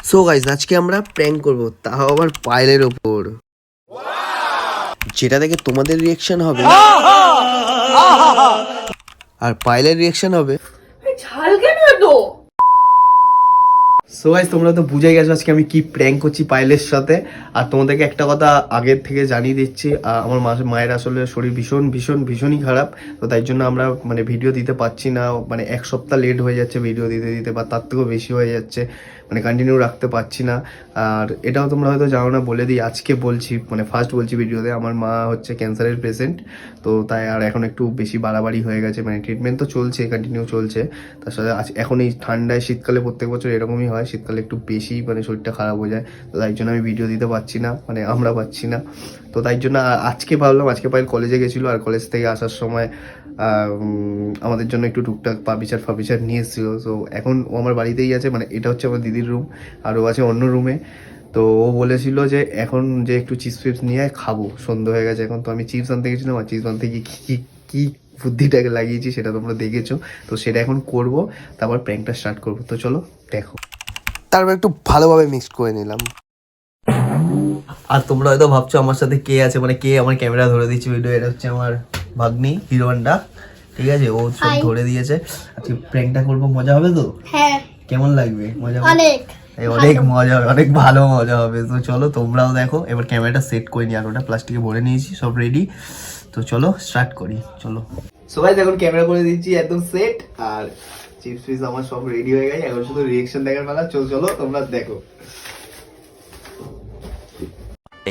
So guys আজকে আমরা prank করব, তাও আবার পায়েলের ওপর, যেটা দেখে তোমাদের রিয়াকশন হবে আর পায়েলের রিয়াকশন হবে ঝাল কেন তো। সো গাইস তোমরা তো বুঝে গেছো আজকে আমি কি প্র্যাঙ্ক করছি পায়েলের সাথে। আর তোমাদেরকে একটা কথা আগের থেকে জানিয়ে দিচ্ছি, আমার মায়ের আসলে শরীর ভীষণই খারাপ। তো তাই জন্য আমরা ভিডিও দিতে পারছি না, এক সপ্তাহ লেট হয়ে যাচ্ছে ভিডিও দিতে বা তার থেকেও বেশি হয়ে যাচ্ছে, কন্টিনিউ রাখতে পারছি না। আর এটাও তোমরা হয়তো জানো না, বলে দিই, আজকে বলছি, ফার্স্ট বলছি ভিডিওতে, আমার মা হচ্ছে ক্যান্সারের পেশেন্ট। তো তাই আর এখন একটু বেশি বাড়াবাড়ি হয়ে গেছে, ট্রিটমেন্ট তো চলছে, কন্টিনিউ চলছে। তার সাথে এখন এই ঠান্ডায় শীতকালে প্রত্যেক বছর এরকমই হয়, শীতকালে একটু বেশি শরীরটা খারাপ হয়ে যায়। তো তাই জন্য আমি ভিডিও দিতে পারছি না, আমরা পাচ্ছি না। তো তাই জন্য আজকে ভাবলাম, আজকে পায়েল কলেজে গেছিলো, আর কলেজ থেকে আসার সময় আমাদের জন্য একটু টুকটাক ফার্নিচার নিয়ে এসেছিলো। তো এখন ও আমার বাড়িতেই আছে, এটা হচ্ছে আমার দিদির রুম, আর ও আছে অন্য রুমে। তো ও বলেছিল যে এখন যে একটু চিপস নিয়ে খাবো, সন্ধ্যা হয়ে গেছে এখন। তো আমি চিপস আনতে গেছিলাম, আর চিপস আনতে গিয়ে কি বুদ্ধিটাকে লাগিয়েছি সেটা তোমরা দেখেছো। তো সেটা এখন করব, তারপর প্র্যাঙ্কটা স্টার্ট করবো। তো চলো দেখো। তারপর একটু ভালোভাবে মিক্স করে নিলাম। আর তোমরা হয়তো ভাবছো আমার সাথে কে আছে, কে আমার ক্যামেরা ধরে দিচ্ছে ভিডিও। এটা হচ্ছে আমার ভাগ্নি হিরো হন্ডা, ঠিক আছে, ও সব ধরে দিয়েছে। আজকে প্র্যাঙ্কটা করবো, মজা হবে তো? হ্যাঁ। কেমন লাগবে? মজা হবে, অনেক মজা হবে, অনেক ভালো মজা হবে। তো চলো তোমরাও দেখো। এবার ক্যামেরাটা সেট করে নিই, আর ওটা প্লাস্টিকে ভরে নিয়েছি, সব রেডি। তো চলো স্টার্ট করি, চলো। সো গাইস এখন ক্যামেরা করে দিচ্ছি একদম সেট, আর চিপস পিস আমার সব রেডি হয়ে গেছে। এখন শুধু রিঅ্যাকশন দেখার পালা। চলো তোমরা দেখো।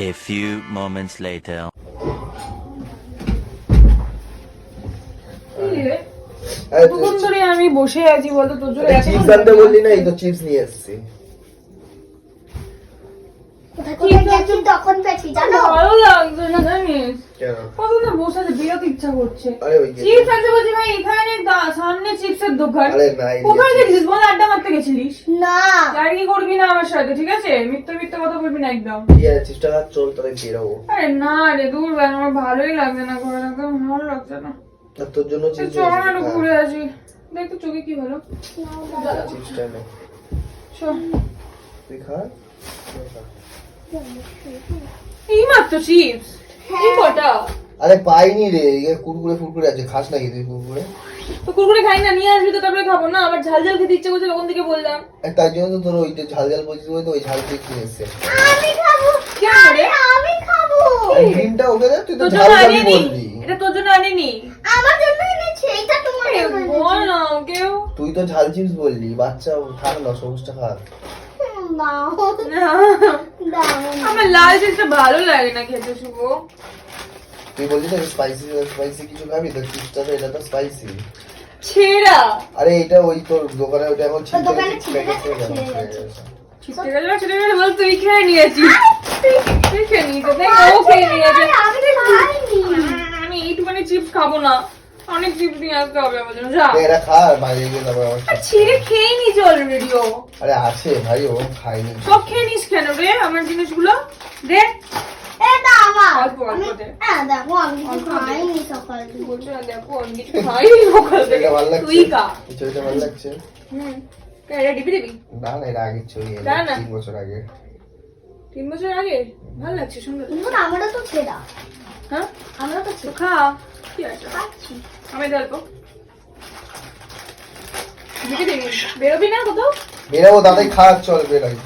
A few moments later. কতক্ষণ ধরে আমি বসে আছি বলতো, তোর জন্য চিপস আনতে বললি না, এই তো চিপস নিয়ে এসেছি। ভালো লাগছে না জানিস, কতক্ষণ বসে আছে, বিরত ইচ্ছা করছে। চিপস আনতে বলছি ভাই, এখানে সামনে চিপসের দোকান, কোথায় গেছিস বল? আড্ডা মারতে গেছিলিস না? আর কি করবি না আমার সাথে, ঠিক আছে? মিথ্যে কথা বলবি না একদম। চিপসটা খা, চল তবে বেরোবো। আরে না রে, দূর ভাই, আমার ভালোই লাগছে না, ঘরে একদম ভালো লাগছে না। তোর জন্য চিপস চল একটু ঘুরে আসি, দেখ তো চোখে কি হলো। চিপসটা নে, চল তুই খা। এই মাত্র চিপস, এই কটা? আরে পাইনি রে, কুরকুরে আছে, খাস নাকি তুই কুরকুরে? তো কুরকুরে খাই না, নিয়ে আসবি তো তারপরে খাবো না। আবার ঝাল খেতে ইচ্ছে করছে তখন থেকে বললাম। তাই জন্য তো তোর ওইটা ঝাল বলছিস, তো ওই ঝাল চিপস নিয়ে এসেছে। আমি খাবো, কেন রে? আমি খাবো। ডিমটা ওকে দে, তুই তো ঝাল বললি। এটা তোর জন্য আনিনি, আমার জন্য এনেছি। এটা তোমার জন্য বল না কেউ। তুই তো ঝাল চিপস বললি, বাচ্চা থাক না, সবুজটা খা। আমার লাল চিপসটা ভালো লাগে না খেতে, শুভ। তুই বলছিস স্পাইসি কিছু খাবি তো, চিপসটা তো, এটা তো স্পাইসি। ছেড়া। আরে এটা ওই তোর দোকানে ওটা এখন ছিটকে গেল বল, তুই খেয়ে নিয়েছিস। তুই খেয়ে নিয়েছিস, ও খেয়ে নিয়েছে। আমি এইটুখানি চিপস খাবো না, অনেক চিপস নিয়ে আসতে হবে আমার জন্য। যা এরা খা, বাইরে গিয়ে তারপর আমার ছিঁড়ে খেয়ে নিয়েছে অলরেডি ও। আরে আছে ভাই, ও খাইনি। সব খেয়ে নিস কেন রে আমার জিনিসগুলো? দে, এটা আমার। অল্প দে। দেখো আমি কিছু খাইনি সকালে। তুই বলছিস না, দেখো আমি কিছু খাইনি সকালে। এটা ভালো লাগছে, তুই খা। এটা ভালো লাগছে। এটা দিবি? না এটা আগে ছবি, 3 বছর আগে। 3 বছর আগে? ভালো লাগছে, সুন্দর। আমরা তো ছেড়া। হ্যাঁ আমরা তো তো খা, কি আছে? খাচ্ছি। আমি দেখবো। বেরোবি না কোথাও? বেরোবো, দাদাই খা, চল বেরোই।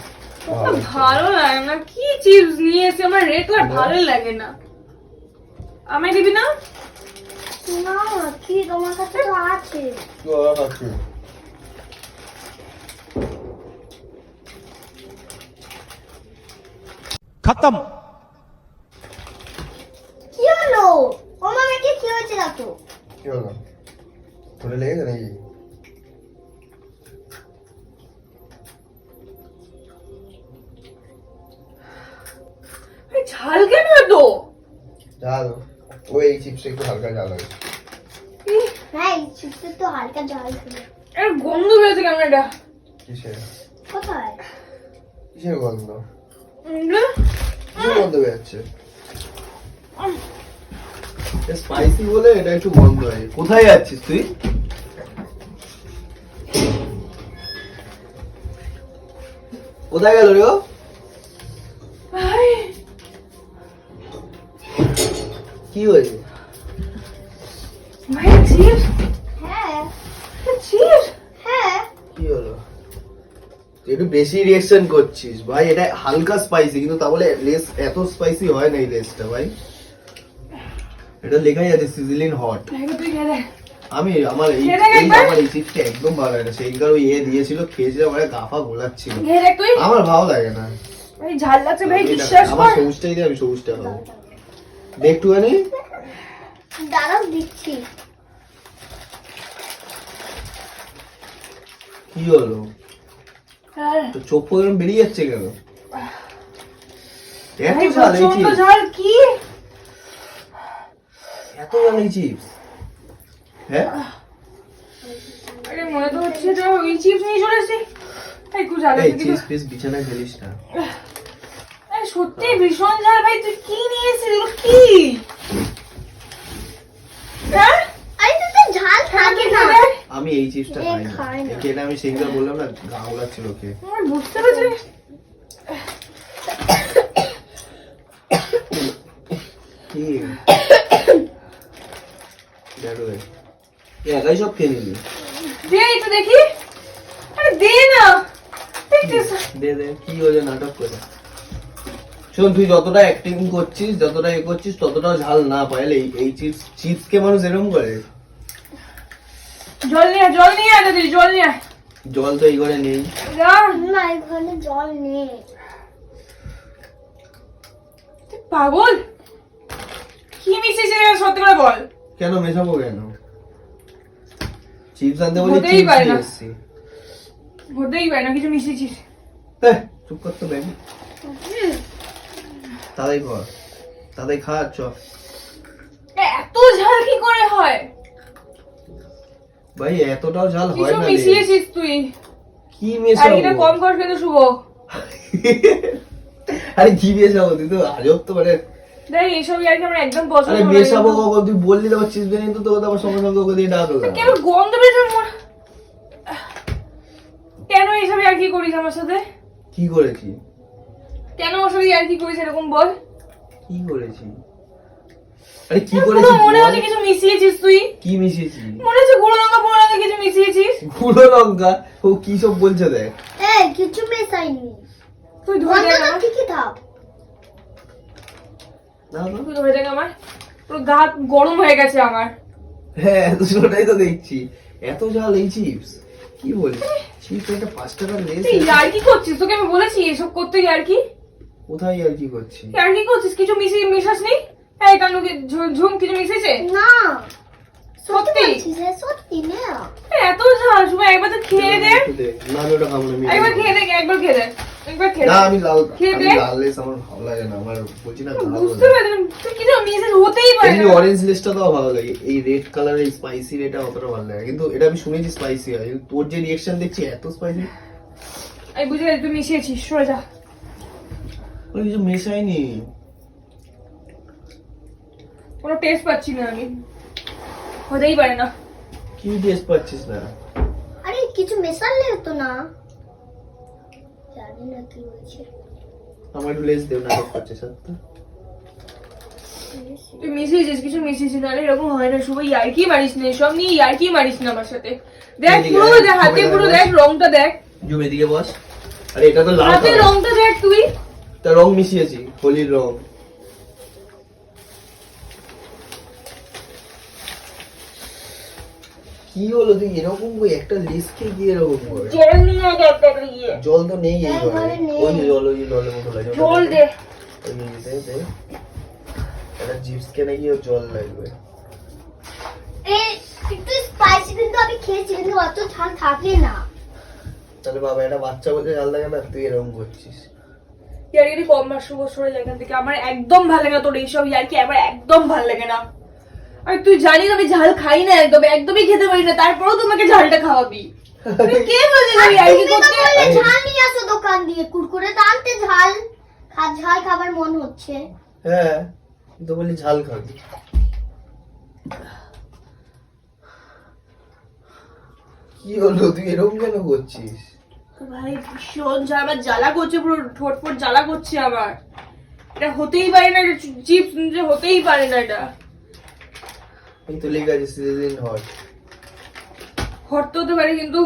ভালো লাগে না, কি চিপস নিয়ে এসে আমার রেগুলার ভালো লাগে না। আমায় দিবি না? না কি তোমার কাছে তো আছে। खत्म। কি হলো? ওমা নাকি কি হয়েছে দেখো? কি হলো? তোরে লেগেছে নাকি? ঝাল কেন তো? ঝাল ওই চিপস একটু হালকা ঝাল হয়। হ্যাঁ চিপসে তো হালকা ঝাল ছিল। এর গন্ধ বেরোচ্ছে কেমন এটা? কিসের? কোথায়? কিসের গন্ধ? কিসের গন্ধ বেরোচ্ছে? স্পাইসি বলে এটা একটু গন্ধ হয়। কোথায় যাচ্ছিস তুই? কোথায় গেল রে ও? ভাই কি হয়েছে? ভাই চিপস হ্যাঁ চিপস হ্যাঁ কি হলো? তুই একটু বেশি রিঅ্যাকশন করছিস ভাই, এটা হালকা স্পাইসি কিন্তু তা বলে লেস এত স্পাইসি হয় না এই লেসটা ভাই। এটা লেখাই আছে সিজলিং হট। তুই খেলে আমি আমার এই খেয়ে দেখ একবার। আমার এই চিপসটা একদম ভালো লাগে না। সেইকার ওই দিয়েছিল, খেয়েছিলাম, আমার গাফা গোলাচ্ছিল। খেয়ে দেখ তুই। আমার ভালো লাগে না ভাই ঝাল লাগছে ভাই, এটা বিশ্বাস আমার কর। সবুজটাই দিয়ে আমি সবুজটা খাবো। একটুখানি দাঁড়াও দিচ্ছি। কি হলো? হ্যাঁ। তো চোখ পর্যন্ত বেরিয়ে যাচ্ছে কেন? এত ভাই ঝাল এই প্রচন্ড চিপস, ঝাল কি? এত ঝাল এই চিপস। হ্যাঁ আরে মনে তো হচ্ছে তো ওই চিপস নিয়ে চলে এসেছি। একটু ঝাল এই আছে কিন্তু। চিপস পিস বিছানায় ফেলিস না। আরে সত্যি ভীষণ ঝাল ভাই, তুই কি নিয়ে এসেছিস এগুলো কি? হ্যাঁ আরে তো তো ঝাল থাকে না। আমি এই চিপসটা এ খাই খাই না, না। এটা আমি সেইবার বললাম না, গা গোলাচ্ছিল খেয়ে। আমার বুঝতে পারছি না। কি দেখো একাই সব খেয়ে নিলি? দে একটু দেখি। আরে দে না। দেখছিস? দে দে, কি হয়েছে নাটক করে? শোন, তুই যতটা অ্যাক্টিং করছিস, যতটা এ করছিস, ততটাও ঝাল না পাইলে এই চিপস কে মানুষ এরকম করে? জল নিয়ে আয়, জল নিয়ে আয় দাদি, জল নিয়ে আয়। জল তো এই ঘরে নেই। যা। না এখানে জল নেই। তুই পাগল? কি মিশিয়েছিস সত্যি করে বল। কেন মেশাবো কেন? চিপস আনতে বলি হতেই চিপস পারে নিয়ে না। এসছি। হতেই পারে না, কিছু মিশিয়েছিস। চুপ করতে ব্যাগ তাদের ঘর, তাদের খাওয়াচ্ছ। এত ঝাল কি করে হয়? ভাই এতটাও ঝাল হয় কিছু না রে। মিশিয়েছিস তুই। কি আর মেশাবো? এটা কম কর কিন্তু শুভ। আরে কি মেশাবো? তুই তো আজব তো মানে। দেখ এইসব আর কি আমার একদম পছন্দ আরে না মেশাবো কিন্তু। কখন? তুই বললি তো চিপস বানিয়ে তো তোকে আবার সঙ্গে সঙ্গে ওকে দিয়ে ডাকলাম। কেন গন্ধ বেরোচ্ছে আমার? কেন এইসব আর কি করিস আমার সাথে? কি করেছি? কেন ওর সাথে আর কি করিস এরকম বল? কি করেছি? আরে কি পুরো করেছি মনে বল? হচ্ছে কিছু মিশিয়েছিস তুই। কি মিশিয়েছি? মনে হচ্ছে গুঁড়ো লঙ্কা কিছু মিশিয়েছিস। গুঁড়ো লঙ্কা? ও কি সব বলছে দেখ। এই কিছু মেশাইনি। তুই ধরে দেখ গন্ধটা আমার। ঠিকই থাক। না না। তুই ধরে দেখ আমার। পুরো গা গরম হয়ে গেছে আমার। হ্যাঁ সেটাই তো দেখছি। এত ঝাল এই চিপস? কি বলিস? চিপস একটা 5 টাকার লেস। তুই আর কি করছিস? তোকে আমি বলেছি এসব করতে আর কি? কোথায় আর কি করছি? আর কি করছিস? কিছু মিশাস নি? এই কানুকে ঝুম কিছু মিশিয়েছে? না সত্যি? বলছিস, এ সত্যি না। এত ঝাল শুভ, একবার তো খেয়ে দে। একটু দে। না আমি ওটা খাবো না, আমি একবার এটা খেয়ে খাবো। দেখ, একবার খেয়ে দেখ। একবার খেয়ে না দেখ। আমি খেয়ে আমি দে। লাল লেস আমার ভালো লাগে না, আমার বলছি না খাবো বুঝতে না। পারছি না, তুই কিছু মিশিয়েছিস হতেই পারে এমনি না। অরেঞ্জ লেসটা তো ভালো লাগে, এই রেড কালারের স্পাইসি এটা অতটা ভালো লাগে, কিন্তু এটা আমি শুনেছি স্পাইসি হয়, কিন্তু তোর যে রিঅ্যাকশন দেখছি এত স্পাইসি। আমি বুঝে গেছি তুই মিশিয়েছিস, সরে যা। ওই কিছু মেশাইনি। কোনো টেস্ট পাচ্ছি না আমি। হতেই পারে না। কি টেস্ট পাচ্ছিস না? আরে কিছু মেশালে হতো না। জানি না কি হয়েছে। আমার একটু লেস দেও, নাটক করছিস তো। তুই মিশিয়েছিস, কিছু মিশিয়েছিস, নাহলে এরকম হয় না শুভ। ইয়ার্কি মারিস না, এসব নিয়ে ইয়ার্কি মারিস না আমার সাথে। দেখ এদিকে পুরো আয়, দেখ, হাতে সবাই পুরো বস। দেখ, রংটা দেখ। জুম এদিকে বস। আরে এটা তো লাল হাতে কালার। রংটা দেখ তুই। তা রং মিশিয়েছি, হোলির রং। কি হলো তুই এরকম কই একটা লিস্টকে গিয়ে এরকম করে? জল নিয়ে আয় দেখ দেখ গিয়ে। জল তো নেই এই এই ঘরে। ঘরে নেই। ওই যে জল, ওই যে জলের মতো লাগে। জল দে। ওই যে দে দে। এটা চিপস কেনে গিয়ে জল লাগবে। এই একটু স্পাইসি কিন্তু আমি খেয়েছি, কিন্তু অত ঝাল থাকে না। তাহলে বাবা এটা বাচ্চা বলতে ঝাল লাগে না, তুই এরকম করছিস। ইয়ার্কি কম মার শুভ, সরে যায় এখান থেকে। আমার একদম ভালো লাগে না তোর এইসব ইয়ার্কি, আমার একদম ভালো লাগে না। আর তুই জানিস আমি ঝাল খাই না, একদমই খেতে পারি না, তারপরেও তোমাকে ঝালটা খাওয়াবি। তুই কে বলছিস আমি ইয়ার্কি তুমি তো করতে? বললে ঝাল নিয়ে আসো দোকান দিয়ে, কুরকুরে তো আনতে ঝাল। ঝাল খাবার মন হচ্ছে। হ্যাঁ তো বলি ঝাল খাবি। কি হলো তুই এরকম কেন করছিস? ভাই ভীষণ আমার জ্বালা করছে, পুরো ঠোঁট ফোট জ্বালা করছে আমার। এটা হতেই পারে না, চিপস হতেই পারে না। এটা এই তো লেগে আছে সিজন হট। হট তো হতে পারে, কিন্তু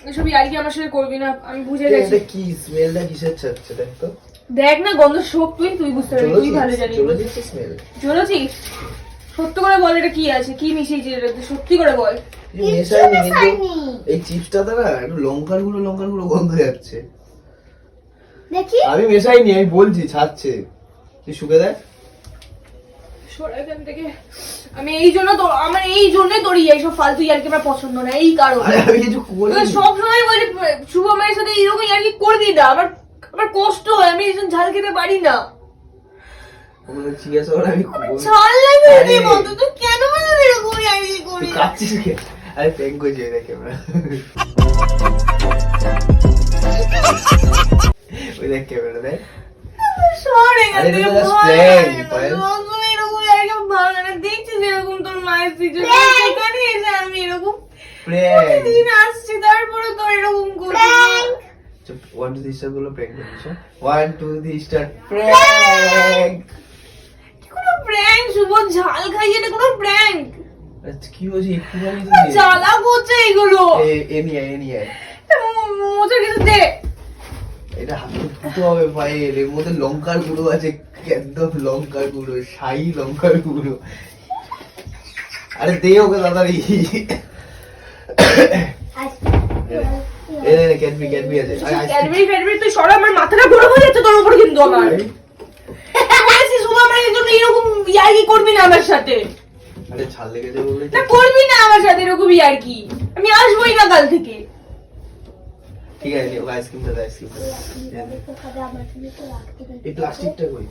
এসব আর কি আমার সাথে করবি না, আমি বুঝে গেছি। এটা কি স্মেলটা কিসের ছাড়ছে দেখ তো। দেখ না গন্ধ শোক, তুই বুঝতে পারবি, তুই ভালো জানিস। স্মেল জ্বলেছিস? সত্যি করে বল এটা কি আছে, কি মিশিয়েছিস এটা, সত্যি করে বল। মেশাইনি, কিন্তু এই চিপসটাতে না একটু লঙ্কার গুঁড়ো গন্ধ যাচ্ছে। দেখি আমি মেশাইনি, আমি বলছি ছাড়ছে। তুই শুকে দেখ। সরে এখান থেকে। আমি এই জন্য তো, আমার এই জন্যই তোর এইসব ফালতু ইয়ার্কি আমার পছন্দ না, এই কারণে। আরে আমি কিছু করিনি। সব সময় বলি শুভ মায়ের সাথে এইরকম ইয়ার্কি করবি না, আমার কষ্ট হয়, আমি এইসব ঝাল খেতে পারি না। মানে জিজ্ঞাসা করে আমি ঝাল লাগে রে বন্ধু, তুই কেন মানে এরকম ইয়ার্কি করিস? কাচ্ছিস কে? আরে প্র্যাঙ্ক করছি এই দেখে আমরা। ওই দেখ ক্যামেরা দেখ। সরে এখান আরে থেকে, এটা just ভয় prank, লাগে না। পায়েল। যখন এরকম ইয়ার্কি ভালো লাগে না, দেখছিস এরকম তোর মায়ের সিচুয়েশন, সেখানে এসে আমি এরকম প্র্যাঙ্ক। প্রতিদিন আসছি, তারপরে তোর এরকম করছিস। চুপ, 1 2 3 স্টার গুলো প্র্যাঙ্ক করছিস। 1 2 3 স্টার প্র্যাঙ্ক। কোনো প্র্যাঙ্ক শুভ, ঝাল খাইয়ে না কোনো প্র্যাঙ্ক। আচ্ছা কি হচ্ছে একটুখানি তো দে। জ্বালা করছে এগুলো। এ নিয়ে আয়। মোচা কিছু দে। এটা হাতে ফুটো হবে ভাই, এর মধ্যে লঙ্কার গুঁড়ো আছে, একদম লঙ্কার গুঁড়ো, শাহি লঙ্কার গুঁড়ো। আরে দে ওকে তাড়াতাড়ি। ক্যাডবি আছে। ক্যাডবেরি তুই সরা, আমার মাথাটা গরম হয়ে যাচ্ছে তোর উপর, কিন্তু আমার বলেছিস শুভ আমার এই জন্য এরকম ইয়ার্কি করবি না আমার সাথে। আরে ছাল লেগেছে বলে না করবি না আমার সাথে এরকম ইয়ার্কি, আমি আসবোই না কাল থেকে। ঠিক আছে নে, আইসক্রিমটা দে, আইসক্রিমটা এই প্লাস্টিকটা কই?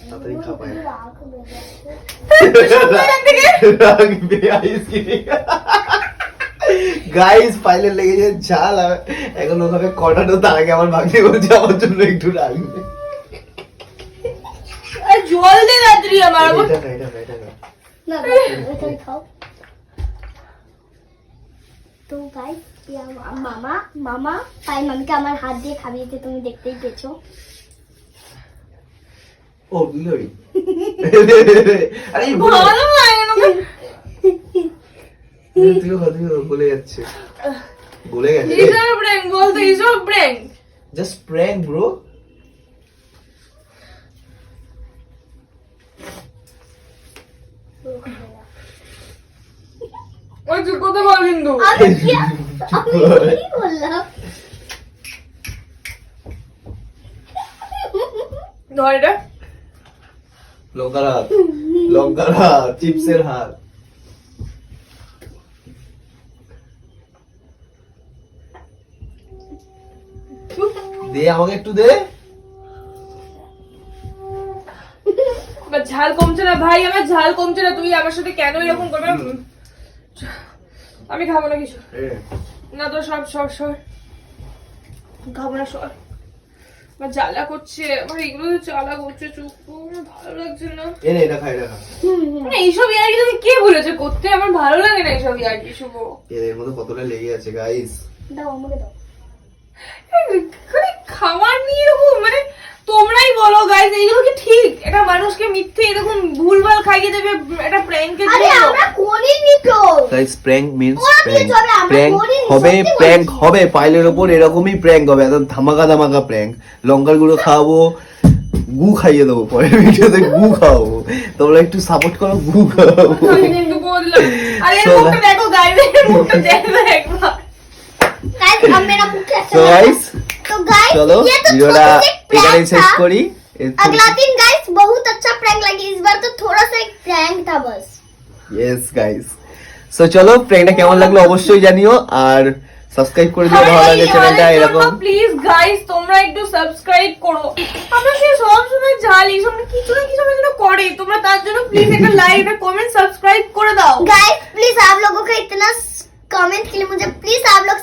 তাড়াতাড়ি খা পায়। রাখবে আইসক্রিম। গাইস ফাইলে লেগেছে ঝাল, এখন ওখানে কটানো, তার আগে আমার ভাগ্নে বলছে আমার জন্য একটু রাখবে। জল দে রাত্রি আমার। এটা না। না তুমি খাও। তো গাইস মামা তাই মামিকে আমার হাত দিয়ে খাইয়েছে, তুমি দেখতেই পেয়েছো। ও লরি। আরে ভালো লাগে না। তুইও বলে যাচ্ছে, বলে গেছে। এইসব প্র্যাঙ্ক বলতে, এইসব প্র্যাঙ্ক। Just prank bro. ওই তুই কথা বল কিন্তু। আমি কি বললাম? ধর এটা। লঙ্কার হাত, চিপসের হাত। দে আমাকে একটু দে। আমার ঝাল কমছে না ভাই, আমার ঝাল কমছে না, তুই আমার সাথে কেন এরকম করবে? আমি খাবো না কিছু, না তো সব খাবো না, সর। আমার জ্বালা করছে, আমার এগুলো জ্বালা করছে, চুপ ভালো লাগছে না। এটা খাই না। মানে এইসব ইয়ার্কি তুমি কে বলেছে করতে? আমার ভালো লাগে না এইসব ইয়ার্কি শুভ। এর মধ্যে কতটা লেগে আছে গাইস। দাও আমাকে দাও। খাবার নিয়ে এরকম, মানে তোমরাই বলো গাইস, এইগুলো কি ঠিক? এটা মানুষকে মিথ্যে এরকম ভুলভাল খাইয়ে দেবে, এটা প্র্যাঙ্কের আরে জন্য। আমরা করিনি তো গাইস প্র্যাঙ্ক মিন্স ওরা দিয়ে চলে, আমরা প্র্যাঙ্ক করিনি, হবে, সত্যি প্র্যাঙ্ক বলছি। হবে, পাইলের ওপর এরকমই প্র্যাঙ্ক হবে, একদম ধামাকা প্র্যাঙ্ক। লঙ্কার গুঁড়ো খাওয়াবো, গু খাইয়ে দেবো, পরের ভিডিওতে গু খাওয়াবো, তোমরা একটু সাপোর্ট করো, গু খাওয়াবো। আমি কিন্তু বললাম, আরে এর মুখটা দেখো গাইস, এর মুখটা দেখো একবার। गाइस अब मेरा मुख कैसा তো लगा? গাইস तो गाइस চলো ये तो ভিডিওটা छोटी सी এখানেই प्रैंक শেষ था। করি। अगला दिन गाइस बहुत अच्छा प्रैंक लगी, इस बार तो थोड़ा सा एक प्रैंक था बस। ইয়েস গাইস, সো চলো প্র্যাঙ্কটা কেমন লাগলো অবশ্যই জানিও, আর সাবস্ক্রাইব করে দিও ভালো লাগে চ্যানেলটা এরকম। প্লিজ গাইস তোমরা একটু সাবস্ক্রাইব করো। আমরা কি সব সময় ঝালি, সব কিছু না কিছু যেন করে, তোমরা তার জন্য প্লিজ একটা লাইক একটা কমেন্ট সাবস্ক্রাইব করে দাও। गाइस प्लीज आप लोगों का इतना कमेंट के लिए मुझे प्लीज आप लोग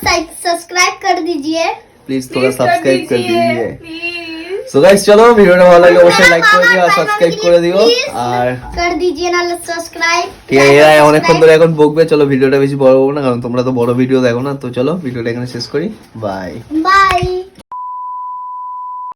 सब्सक्राइब कर दीजिए। प्लीज थोड़ा सब्सक्राइब कर दीजिए। प्लीज সো গাইস চলো ভিডিওটা ভালো লাগলে অবশ্যই লাইক করে দিও আর সাবস্ক্রাইব করে দিও আর कर दीजिए ना सब्सक्राइब এরা অনেকক্ষণ ধরে এখন বকবে, চলো ভিডিওটা বেশি বড় করবো না কারণ তোমরা তো বড় ভিডিও দেখো না। তো চলো ভিডিওটা এখানে শেষ করি, বাই। बाय